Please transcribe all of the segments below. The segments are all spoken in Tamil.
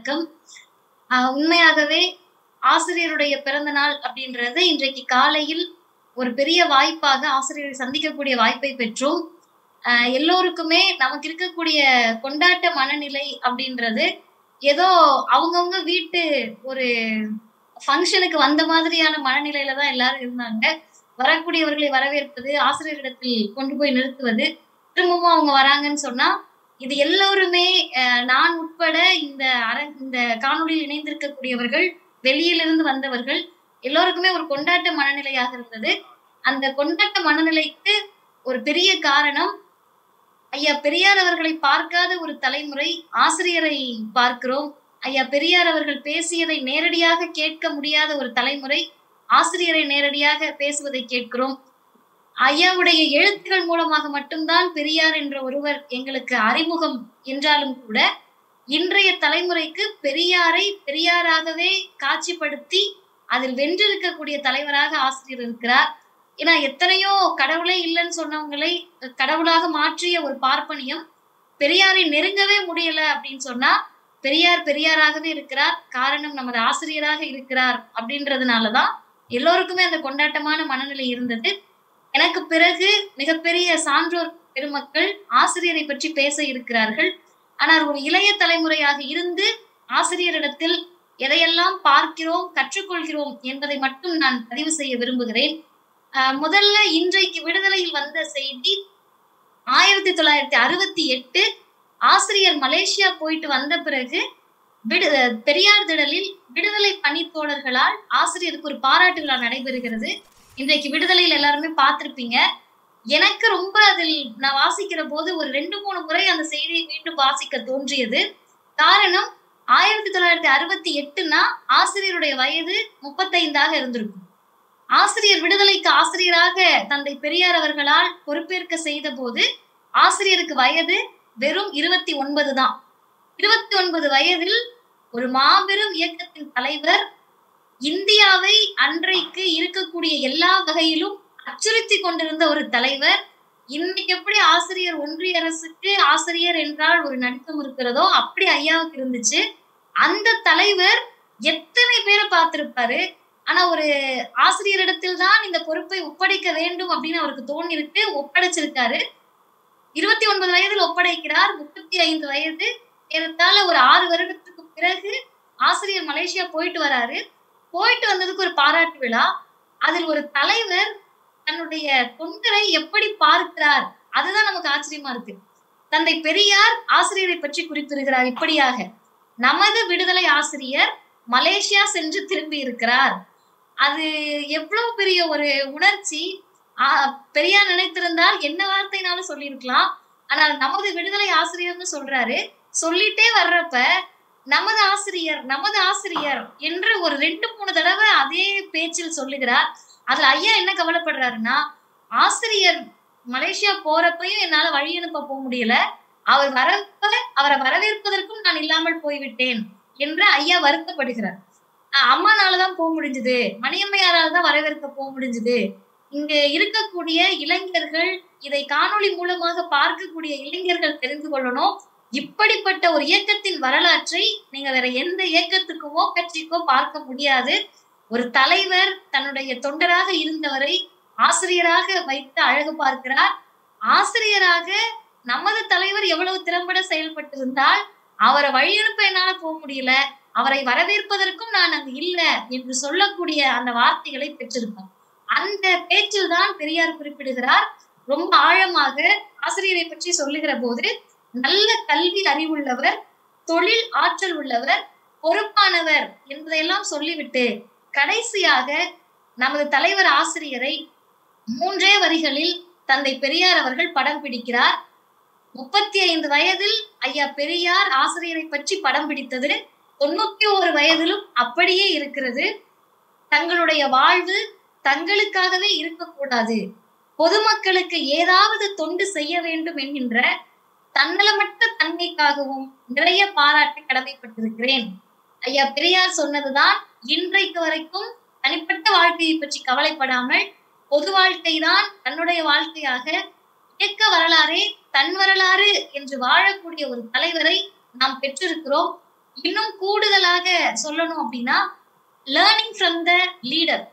வணக்கம். உண்மையாகவே ஆசிரியருடைய பிறந்த நாள் அப்படின்றது இன்றைக்கு காலையில் ஒரு பெரிய வாய்ப்பாக ஆசிரியரை சந்திக்கக்கூடிய வாய்ப்பை பெற்றோம். எல்லோருக்குமே நமக்கு இருக்கக்கூடிய கொண்டாட்ட மனநிலை அப்படின்றது ஏதோ அவங்கவங்க வீட்டு ஒரு ஃபங்ஷனுக்கு வந்த மாதிரியான மனநிலையில தான் எல்லாரும் இருந்தாங்க. வரக்கூடியவர்களை வரவேற்பது, ஆசிரியரிடத்தில் கொண்டு போய் நிறுத்துவது, திரும்பவும் அவங்க வராங்கன்னு சொன்னா, இது எல்லோருமே நான் உட்பட இந்த காணொளியில் இணைந்திருக்கக்கூடியவர்கள், வெளியிலிருந்து வந்தவர்கள் எல்லோருக்குமே ஒரு கொண்டாட்ட மனநிலையாக இருந்தது. அந்த கொண்டாட்ட மனநிலைக்கு ஒரு பெரிய காரணம், ஐயா பெரியார் அவர்களை பார்க்காத ஒரு தலைமுறை ஆசிரியரை பார்க்கிறோம். ஐயா பெரியார் அவர்கள் பேசியதை நேரடியாக கேட்க முடியாத ஒரு தலைமுறை ஆசிரியரை நேரடியாக பேசுவதை கேட்கிறோம். ஐயாவுடைய எழுத்துக்கள் மூலமாக மட்டும்தான் பெரியார் என்ற ஒருவர் எங்களுக்கு அறிமுகம் என்றாலும் கூட, இன்றைய தலைமுறைக்கு பெரியாரை பெரியாராகவே காட்சிப்படுத்தி அதில் வென்றிருக்கக்கூடிய தலைவராக ஆசிரியர் இருக்கிறார். ஏன்னா எத்தனையோ கடவுளே இல்லைன்னு சொன்னவங்களை கடவுளாக மாற்றிய ஒரு பார்ப்பனியம், பெரியாரை நெருங்கவே முடியல அப்படின்னு சொன்னா, பெரியார் பெரியாராகவே இருக்கிறார். காரணம் நமது ஆசிரியராக இருக்கிறார் அப்படின்றதுனாலதான் எல்லோருக்குமே அந்த கொண்டாட்டமான மனநிலை இருந்தது. எனக்கு பிறகு மிகப்பெரிய சான்றோர் பெருமக்கள் ஆசிரியரை பற்றி பேச இருக்கிறார்கள். ஆனால் ஒரு இளைய தலைமுறையாக இருந்து ஆசிரியரிடத்தில் எதையெல்லாம் பார்க்கிறோம், கற்றுக்கொள்கிறோம் என்பதை மட்டும் நான் பதிவு செய்ய விரும்புகிறேன். முதல்ல இன்றைக்கு விடுதலையில் வந்த செய்தி, 1968 ஆசிரியர் மலேசியா போயிட்டு வந்த பிறகு பெரியார் திடலில் விடுதலை பணித்தோழர்களால் ஆசிரியருக்கு ஒரு பாராட்டு விழா நடைபெறுகிறது. இன்றைக்கு விடுதலையில் எல்லாருமே பார்த்திருப்பீங்க. எனக்கு ரொம்ப அதில் நான் வாசிக்கிற போது ஒரு 2-3 முறை அந்த செய்தியை மீண்டும் வாசிக்க தோன்றியது. காரணம், 1968னா ஆசிரியருடைய வயது 35ஆக இருந்திருக்கும். ஆசிரியர் விடுதலைக்கு ஆசிரியராக தந்தை பெரியார் அவர்களால் பொறுப்பேற்க செய்த போது ஆசிரியருக்கு வயது வெறும் 29 தான். 29 வயதில் ஒரு மாபெரும் இயக்கத்தின் தலைவர், இந்தியாவை அன்றைக்கு இருக்கக்கூடிய எல்லா வகையிலும் அச்சுறுத்தி கொண்டிருந்த ஒரு தலைவர். இன்னைக்கு எப்படி ஆசிரியர் ஒன்றிய அரசுக்கு ஆசிரியர் என்றால் ஒரு நடுக்கம் இருக்கிறதோ அப்படி ஐயாவுக்கு இருந்துச்சு. அந்த தலைவர் எத்தனை பேரை பார்த்திருப்பாரு. ஆனா ஒரு ஆசிரியரிடத்தில் தான் இந்த பொறுப்பை ஒப்படைக்க வேண்டும் அப்படின்னு அவருக்கு தோணிருக்கு. ஒப்படைச்சிருக்காரு. 29 வயதில் ஒப்படைக்கிறார். 35 வயது ஏறத்தாழ ஒரு 6 வருடத்துக்கு பிறகு ஆசிரியர் மலேசியா போயிட்டு வராரு. போயிட்டு வந்ததுக்கு ஒரு பாராட்டு விழா. அதில் ஒரு தலைவர் தன்னுடைய தொண்டரை எப்படி பார்க்கிறார், அதுதான் நமக்கு ஆச்சரியமா இருக்கு. தந்தை பெரியார் ஆசிரியரை பற்றி குறிப்பிடுகிறார் இப்படியாக: நமது விடுதலை ஆசிரியர் மலேசியா சென்று திரும்பி இருக்கிறார். அது எவ்வளவு பெரிய ஒரு உணர்ச்சி. பெரியார் நினைத்திருந்தால் என்ன வார்த்தைனாலும் சொல்லியிருக்கலாம். ஆனால் நமது விடுதலை ஆசிரியர்னு சொல்றாரு. சொல்லிட்டே வர்றப்ப நமது ஆசிரியர் நமது ஆசிரியர் என்று ஒரு 2-3 தடவை அதே பேச்சில் சொல்லுகிறார். அதுல ஐயா என்ன கவலைப்படுறாருன்னா, ஆசிரியர் மலேசியா போறப்பையும் என்னால வழி அனுப்ப போக முடியல, அவர் வரப்ப அவரை வரவேற்பதற்கும் நான் இல்லாமல் போய்விட்டேன் என்று ஐயா வருத்தப்படுகிறார். அம்மானாலதான் போக முடிஞ்சது, மணியம்மையாரால் தான் வரவேற்க போக முடிஞ்சது. இங்க இருக்கக்கூடிய இளைஞர்கள், இதை காணொளி மூலமாக பார்க்கக்கூடிய இளைஞர்கள் தெரிந்து கொள்ளணும், இப்படிப்பட்ட ஒரு இயக்கத்தின் வரலாற்றை நீங்க வேற எந்த இயக்கத்துக்கோ கட்சிக்கோ பார்க்க முடியாது. ஒரு தலைவர் தன்னுடைய தொண்டராக இருந்தவரை ஆசிரியராக வைத்து அழகு பார்க்கிறார். ஆசிரியராக நமது தலைவர் எவ்வளவு திறம்பட செயல்பட்டிருந்தால் அவரை வழியனுப்ப என்னால போக முடியல, அவரை வரவேற்பதற்கும் நான் அங்கு இல்லை என்று சொல்லக்கூடிய அந்த வார்த்தைகளை பெற்றிருப்பார். அந்த பேச்சில் தான் பெரியார் குறிப்பிடுகிறார். ரொம்ப ஆழமாக ஆசிரியரை பற்றி சொல்லுகிற போது, நல்ல கல்வி அறிவுள்ளவர், தொழில் ஆற்றல் உள்ளவர், பொறுப்பானவர் என்பதையெல்லாம் சொல்லிவிட்டு கடைசியாக நமது தலைவர் ஆசிரியரை 3 வரிகளில் தந்தை பெரியார் அவர்கள் படம் பிடிக்கிறார். 35 வயதில் ஐயா பெரியார் ஆசிரியரை பற்றி படம் பிடித்தது 91 வயதிலும் அப்படியே இருக்கிறது. தங்களுடைய வாழ்வு தங்களுக்காகவே இருக்கக்கூடாது, பொதுமக்களுக்கு ஏதாவது தொண்டு செய்ய வேண்டும் என்கின்ற தன்னலமற்ற தன்மைக்காகவும் நிறைய பாராட்ட கடமைப்பட்டிருக்கிறேன். ஐயா பெரியார் சொன்னதுதான் இன்றைக்கு வரைக்கும் தனிப்பட்ட வாழ்க்கையை பற்றி கவலைப்படாமல் பொது வாழ்க்கை தான் தன்னுடைய வாழ்க்கையாக, இயக்க வரலாறே தன் வரலாறு என்று வாழக்கூடிய ஒரு தலைவரை நாம் பெற்றிருக்கிறோம். இன்னும் கூடுதலாக சொல்லணும் அப்படின்னா லேர்னிங் ஃப்ரம் த லீடர்,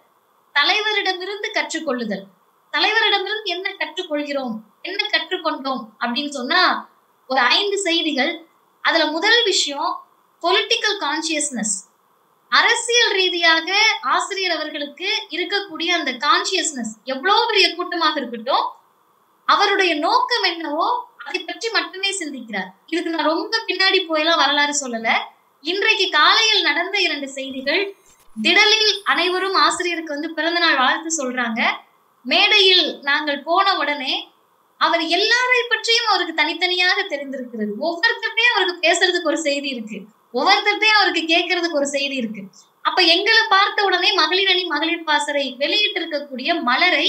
தலைவரிடமிருந்து கற்றுக்கொள்ளுதல். தலைவரிடமிருந்து என்ன கற்றுக்கொள்கிறோம், என்ன கற்றுக்கொண்டோம் அப்படின்னு சொன்னா ஒரு 5 செய்திகள். அதுல முதல் விஷயம் பொலிட்டிக்கல் கான்சியஸ்னஸ். அரசியல் ரீதியாக ஆசிரியர் அவர்களுக்கு இருக்கக்கூடிய அந்த கான்சியஸ்னஸ், எவ்வளவு பெரிய கூட்டமாக இருக்கட்டும், அவருடைய நோக்கம் என்னவோ அதை பற்றி மட்டுமே சிந்திக்கிறார். இதுக்கு நான் ரொம்ப பின்னாடி போயெல்லாம் வரலாறு சொல்லல. இன்றைக்கு காலையில் நடந்த 2 செய்திகள். திடலில் அனைவரும் ஆசிரியருக்கு பிறந்த நாள் வாழ்த்து சொல்றாங்க. மேடையில் நாங்கள் போன உடனே அவர் எல்லாரை பற்றியும் அவருக்கு தனித்தனியாக தெரிந்திருக்கிறது. ஒவ்வொருத்தரையும் அவருக்கு பேசுறதுக்கு ஒரு செய்தி இருக்கு, ஒவ்வொருத்தரையும் அவருக்கு கேட்கறதுக்கு ஒரு செய்தி இருக்கு. அப்ப எங்களை பார்த்த உடனே மகளிர் அணி மகளிர் பாசறை வெளியிட்டு இருக்கக்கூடிய மலரை,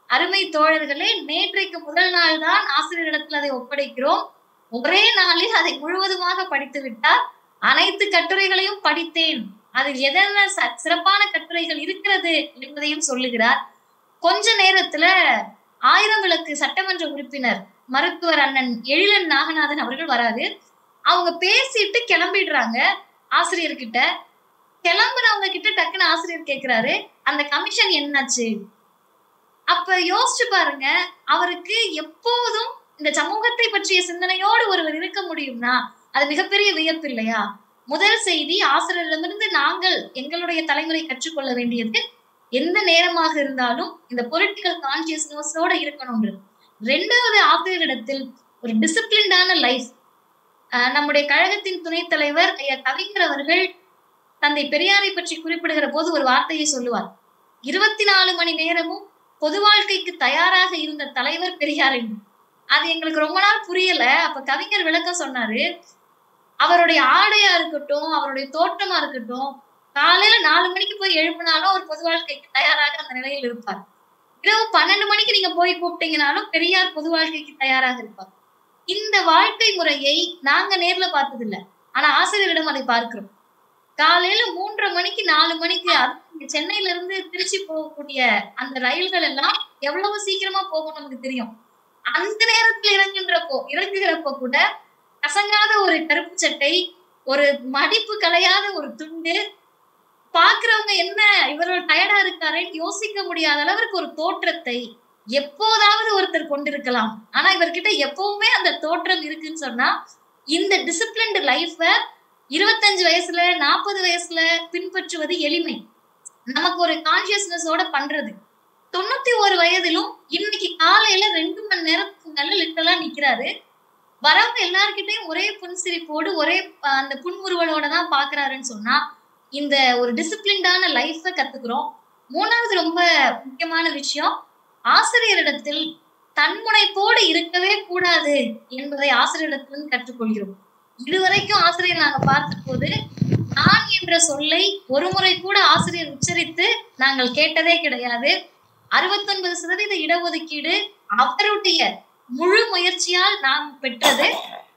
அருமை தோழர்களே, நேற்றைக்கு முதல் நாள் தான் ஆசிரியரிடத்தில் அதை ஒப்படைக்கிறோம். ஒரே நாளில் அதை முழுவதுமாக படித்து விட்டார். அனைத்து கட்டுரைகளையும் படித்தேன், அதில் எதென்ன சிறப்பான கட்டுரைகள் இருக்கிறது என்பதையும் சொல்லுகிறார். கொஞ்ச நேரத்துல 1000 விளக்கு சட்டமன்ற உறுப்பினர் மருத்துவர் அண்ணன் எழிலன் நாகநாதன் அவர்கள் வராரு. அவங்க பேசிட்டு கிளம்பிடுறாங்க ஆசிரியர்கிட்ட. கிளம்புனவங்க கிட்ட டக்குன்னு ஆசிரியர் கேட்கிறாரு, அந்த கமிஷன் என்னாச்சு? அப்ப யோசிச்சு பாருங்க, அவருக்கு எப்போதும் இந்த சமூகத்தை பற்றிய சிந்தனையோடு ஒருவர் இருக்க முடியும்னா அது மிகப்பெரிய வியப்பு இல்லையா? முதல் செய்தி, ஆசிரியரிடமிருந்து நாங்கள் எங்களுடைய தலைமுறை கற்றுக்கொள்ள வேண்டியது எந்த நேரமாக இருந்தாலும் இந்த பொலிட்டிக்கல் கான்சியஸ்னஸோட இருக்கணும்ன்றது. 2வது, ஆசிரியரிடத்தில் ஒரு டிசிப்ளின்டான லைஃப். நம்முடைய கழகத்தின் துணைத் தலைவர் ஐயா கவிஞர் அவர்கள் தந்தை பெரியாரை பற்றி குறிப்பிடுகிற போது ஒரு வார்த்தையை சொல்லுவார், 24 மணி நேரமும் பொது வாழ்க்கைக்கு தயாராக இருந்த தலைவர் பெரியார் என்று. அது எங்களுக்கு ரொம்ப நாள் புரியல. அப்ப கவிஞர் விளக்கம் சொன்னாரு, அவருடைய ஆடையா இருக்கட்டும், அவருடைய தோற்றமா இருக்கட்டும், காலையில 4 மணிக்கு போய் எழுப்பினாலும் அவர் பொது வாழ்க்கைக்கு தயாராக அந்த நிலையில் இருப்பார். இரவு 12 மணிக்கு நீங்க போய் கூப்பிட்டீங்கனாலும் பெரியார் பொது வாழ்க்கைக்கு தயாராக இருப்பார். இந்த வாழ்க்கை முறையை நாங்க நேர்ல பார்த்தது இல்ல, ஆனா ஆசிரியரிடம் அதை பார்க்கிறோம். காலையில 3:30 மணிக்கு 4 மணிக்கு சென்னையில இருந்து திருச்சி போகக்கூடிய அந்த ரயில்கள் எல்லாம் எவ்வளவு சீக்கிரமா போகும் நமக்கு தெரியும். அந்த நேரத்துல இறங்குகிறப்போ கூட கசங்காத ஒரு கருப்பு சட்டை, ஒரு மடிப்பு கலையாத ஒரு துண்டு, பாக்குறவங்க என்ன இவரோட டயர்டா இருக்காருன்னு யோசிக்க முடியாத அளவிற்கு ஒரு தோற்றத்தை எப்போதாவது ஒருத்தர் கொண்டிருக்கலாம். ஆனா இவர்கிட்ட எப்பவுமே அந்த தோற்றம் இருக்குன்னு சொன்னா, இந்த டிசிப்ளின்டு லைஃப 25 வயசுல 40 வயசுல பின்பற்றுவது எளிமை. நமக்கு ஒரு கான்சியஸ்னஸோட பண்றது. 91 வயதிலும் இன்னைக்கு காலையில 2 மணி நேரத்துக்கு மேல லிட்டலா நிக்கிறாரு. வரவங்க எல்லார்கிட்டையும் ஒரே புன்சிரிப்போடு ஒரே அந்த புன்முறுவலோட தான் பாக்குறாருன்னு சொன்னா, இந்த ஒரு டிசிப்ளின்டான லைஃப கத்துக்கிறோம். 3வது ரொம்ப முக்கியமான விஷயம், ஆசிரியரிடத்தில் தன்முனைப்போடு இருக்கவே கூடாது என்பதை ஆசிரியரிடத்திலிருந்து கற்றுக்கொள்கிறோம். இதுவரைக்கும் ஆசிரியர் நாங்க பார்த்த போது நான் என்ற சொல்லை ஒரு முறை கூட ஆசிரியர் உச்சரித்து நாங்கள் கேட்டதே கிடையாது. 69% இடஒதுக்கீடு அவருடைய முழு முயற்சியால் நாம் பெற்றது.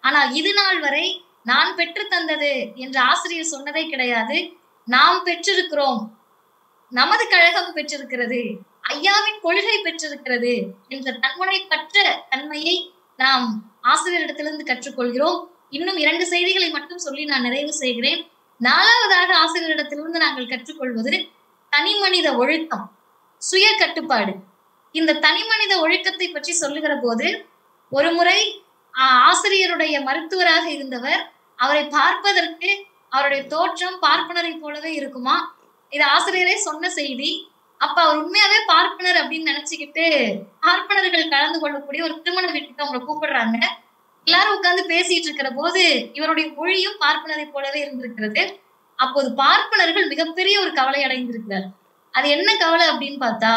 ஆனால் இது நாள் வரை நான் பெற்று தந்தது என்று ஆசிரியர் சொன்னதே கிடையாது. நாம் பெற்றிருக்கிறோம், நமது கழகம் பெற்றிருக்கிறது, ஐயாவின் கொள்கை பெற்றிருக்கிறது என்ற தன்முனைப்பற்ற தன்மையை நாம் ஆசிரியரிடத்திலிருந்து கற்றுக்கொள்கிறோம். இன்னும் 2 செய்திகளை மட்டும் சொல்லி நான் நிறைவு செய்கிறேன். 4வதாக ஆசிரியரிடத்திலிருந்து நாங்கள் கற்றுக்கொள்வது தனிமனித ஒழுக்கம், சுய கட்டுப்பாடு. இந்த தனிமனித ஒழுக்கத்தை பற்றி சொல்லுகிற போது, ஒரு முறை ஆசிரியருடைய மருத்துவராக இருந்தவர், அவரை பார்ப்பதற்கு அவருடைய தோற்றம் பார்ப்பனரை போலவே இருக்குமா. இது ஆசிரியரே சொன்ன செய்தி. அப்ப அவர் உண்மையாவே பார்ப்பனர் அப்படின்னு நினைச்சுக்கிட்டு பார்ப்பனர்கள் கலந்து கொள்ளக்கூடிய ஒரு திருமண வீட்டுக்கு அவங்களை கூப்பிடுறாங்க. எல்லாரும் உட்கார்ந்து பேசிட்டு இருக்கிற போது இவருடைய மொழியும் பார்ப்பனரை போலவே இருந்திருக்கிறது. அப்போது பார்ப்பனர்கள் மிகப்பெரிய ஒரு கவலை அடைந்திருக்கிறார். அது என்ன கவலை அப்படின்னு பார்த்தா,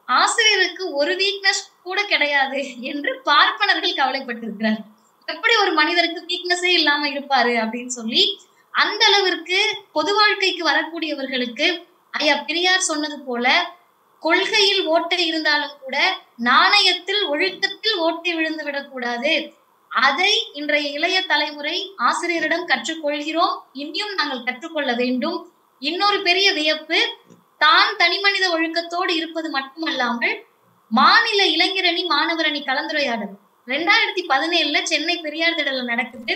ஆசிரியருக்கு ஒரு வீக்னஸ் கூட கிடையாது என்று பார்ப்பனர்கள் கவலைப்பட்டிருக்கிறார். எப்படி ஒரு மனிதருக்கு வீக்னஸே இல்லாம இருப்பாரு அப்படின்னு சொல்லி, அந்த அளவிற்கு பொது வாழ்க்கைக்கு வரக்கூடியவர்களுக்கு ஐயா பெரியார் சொன்னது போல, கொள்கையில் ஓட்டை இருந்தாலும் கூட நாணயத்தில் ஒழுக்கத்தில் ஓட்டை விழுந்து விடக்கூடாது. அதை இன்றைய இளைய தலைமுறை ஆசிரியரிடம் கற்றுக்கொள்கிறோம், இனியும் நாங்கள் கற்றுக்கொள்ள வேண்டும். இன்னொரு பெரிய வியப்பு, தான் தனிமனித ஒழுக்கத்தோடு இருப்பது மட்டுமல்லாமல் மாநில இளைஞரணி மாணவர் அணி கலந்துரையாடல் 2017 சென்னை பெரியார் திடல்ல நடக்குது.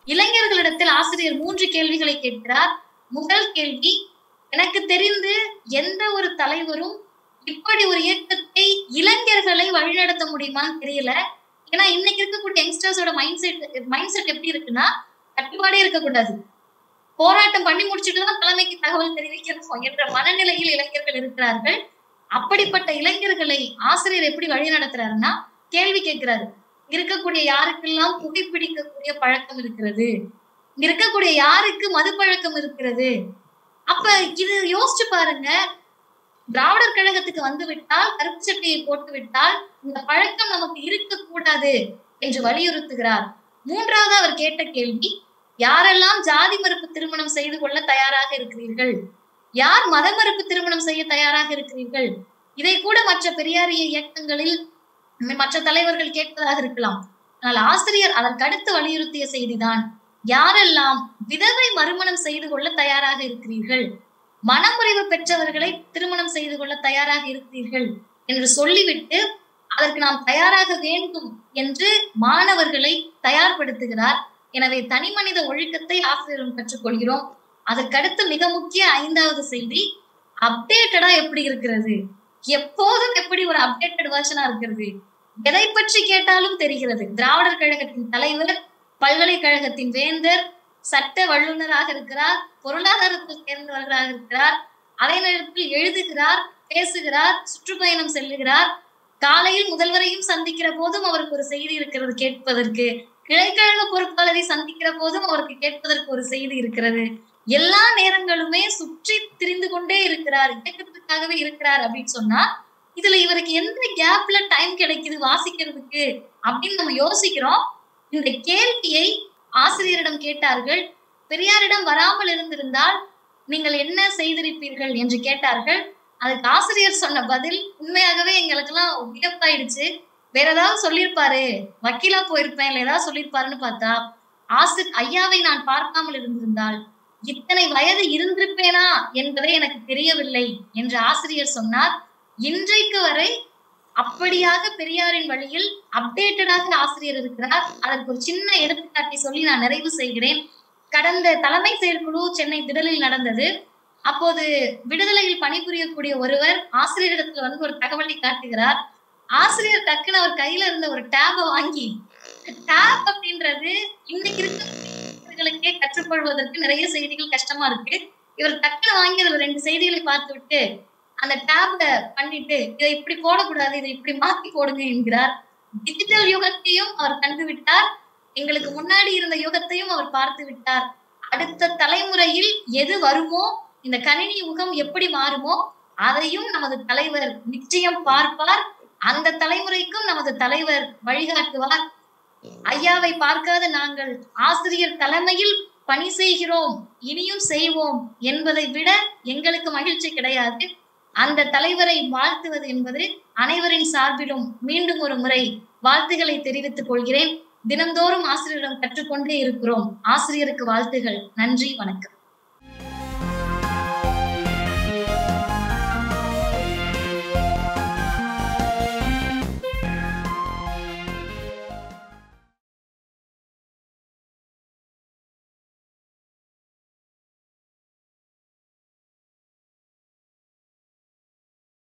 இளைஞர்களிடத்தில் ஆசிரியர் 3 கேள்விகளை கேட்கிறார். முதல் கேள்வி, எனக்கு தெரிந்து எந்த ஒரு தலைவரும் இப்படி ஒரு இயக்கத்தை இளைஞர்களை வழிநடத்த முடியுமான்னு தெரியல. ஏன்னா இன்னைக்கு இருக்கக்கூடிய யங்ஸ்டர்ஸோட மைண்ட் செட் எப்படி இருக்குன்னா, கட்டுப்பாடே இருக்கக்கூடாது, போராட்டம் பண்ணி முடிச்சுட்டு தான் தலைமைக்கு தகவல் தெரிவிக்கணும் என்ற மனநிலையில் இளைஞர்கள் இருக்கிறார்கள். அப்படிப்பட்ட இளைஞர்களை ஆசிரியர் எப்படி வழி நடத்துறாருன்னா, கேள்வி கேட்கிறாரு. இருக்கக்கூடிய யாருக்கெல்லாம் புகைப்பிடிக்கக்கூடிய பழக்கம் இருக்கிறது, இருக்கக்கூடிய யாருக்கு மது பழக்கம் இருக்கிறது. அப்ப இது யோசிச்சு பாருங்க, திராவிடர் கழகத்துக்கு வந்து விட்டால், கருப்பு சட்டையை போட்டு விட்டால் இந்த பழக்கம் நமக்கு இருக்கக்கூடாது என்று வலியுறுத்துகிறார். மூன்றாவது அவர் கேட்ட கேள்வி, யாரெல்லாம் ஜாதி மறுப்பு திருமணம் செய்து கொள்ள தயாராக இருக்கிறீர்கள், யார் மத மறுப்பு திருமணம் செய்ய தயாராக இருக்கிறீர்கள். இதை கூட மற்ற பெரியாரிய இயக்கங்களில் மற்ற தலைவர்கள் கேட்பதாக இருக்கலாம். ஆனால் ஆசிரியர் அதற்கு அடுத்து வலியுறுத்திய செய்திதான், யாரெல்லாம் விதவை மறுமணம் செய்து கொள்ள தயாராக இருக்கிறீர்கள், மனமுறிவு பெற்றவர்களை திருமணம் செய்து கொள்ள தயாராக இருக்கிறீர்கள் என்று சொல்லிவிட்டு அதற்கு நாம் தயாராக வேண்டும் என்று மாணவர்களை தயார்படுத்துகிறார். எனவே தனி மனித ஒழுக்கத்தை ஆசிரியரும் கற்றுக்கொள்கிறோம். அதற்கடுத்து மிக முக்கிய 5வது செய்தி, அப்டேட்டடா எப்படி இருக்கிறது, எப்போதும் எப்படி ஒரு அப்டேட்டட் வெர்ஷனா இருக்கிறது. எதை பற்றி கேட்டாலும் தெரிகிறது. திராவிடர் கழகத்தின் தலைவர், பல்கலைக்கழகத்தின் வேந்தர், சட்ட வல்லுநராக இருக்கிறார், பொருளாதாரத்தில் சேர்ந்தவர்களாக இருக்கிறார், அதே நேரத்தில் எழுதுகிறார், பேசுகிறார், சுற்றுப்பயணம் செல்லுகிறார். காலையில் முதல்வரையும் சந்திக்கிற போதும் அவருக்கு ஒரு செய்தி இருக்கிறது கேட்பதற்கு, கிளைக்கழக பொறுப்பாளரை சந்திக்கிற போதும் அவருக்கு கேட்பதற்கு ஒரு செய்தி இருக்கிறது. எல்லா நேரங்களுமே சுற்றி திரிந்து கொண்டே இருக்கிறார், இயக்கத்துக்காகவே இருக்கிறார் அப்படின்னு சொன்னா, இதுல இவருக்கு எந்த கேப்ல டைம் கிடைக்குது வாசிக்கிறதுக்கு அப்படின்னு நம்ம யோசிக்கிறோம். இந்த கேள்வியை ஆசிரியரிடம் கேட்டார்கள். பெரியாரிடம் வராமல் இருந்திருந்தால் நீங்கள் என்ன செய்திருப்பீர்கள் என்று கேட்டார்கள். அதுக்கு ஆசிரியர் சொன்ன பதில் உண்மையாகவே எங்களுக்கெல்லாம் வியப்பாயிடுச்சு. வேற ஏதாவது சொல்லியிருப்பாரு, வக்கீலா போயிருப்பேன், இல்ல ஏதாவது சொல்லியிருப்பாருன்னு பார்த்தா, ஐயாவை நான் பார்க்காமல் இருந்திருந்தால் இத்தனை வயது இருந்திருப்பேனா என்பதை எனக்கு தெரியவில்லை என்று ஆசிரியர் சொன்னார். இன்றைக்கு வரை அப்படியாக பெரியாரின் வழியில் அப்டேட்டடாக ஆசிரியர் இருக்கிறார். அதற்கு ஒரு சின்ன எடுத்துக்காட்டை சொல்லி நான் நிறைவு செய்கிறேன். கடந்த தலைமை செயற்குழு சென்னை திடலில் நடந்தது. அப்போது விடுதலையில் பணிபுரியக்கூடிய ஒருவர் ஆசிரியரிடத்துல வந்து ஒரு தகவலை காட்டுகிறார். ஆசிரியர் டக்குன்னு அவர் கையில இருந்த ஒரு டேபை வாங்கி, டேப் அப்படின்றது இன்னைக்கு இருக்கிறவர்களுக்கே கற்றுக்கொள்வதற்கு நிறைய செய்திகள் கஷ்டமா இருக்கு. இவர் டக்குன்னு வாங்கி அதுல 2 செய்திகளை பார்த்து விட்டு அந்த டேப்ல பண்ணிட்டு, இதை இப்படி போடக்கூடாது, இதை இப்படி மாத்தி போடுங்க என்கிறார். டிஜிட்டல் யுகத்தையும் அவர் கண்டு விட்டார், எங்களுக்கு முன்னாடி இருந்த யுகத்தையும் அவர் பார்த்து விட்டார். அடுத்த தலைமுறையில் எது வருமோ, இந்த கணினி யுகம் எப்படி மாறுமோ அதையும் நமது தலைவர் நிச்சயம் பார்ப்பார். அந்த தலைமுறைக்கும் நமது தலைவர் வழிகாட்டுவார். ஐயாவை பார்க்காத நாங்கள் ஆசிரியர் தலைமையில் பணி செய்கிறோம், இனியும் செய்வோம் என்பதை விட எங்களுக்கு மகிழ்ச்சி கிடையாது. அந்த தலைவரை வாழ்த்துவது என்பது அனைவரின் சார்பிலும் மீண்டும் ஒரு முறை வாழ்த்துக்களை தெரிவித்துக் கொள்கிறேன். தினந்தோறும் ஆசிரியரிடம் கற்றுக்கொண்டே இருக்கிறோம். ஆசிரியருக்கு வாழ்த்துகள். நன்றி, வணக்கம்.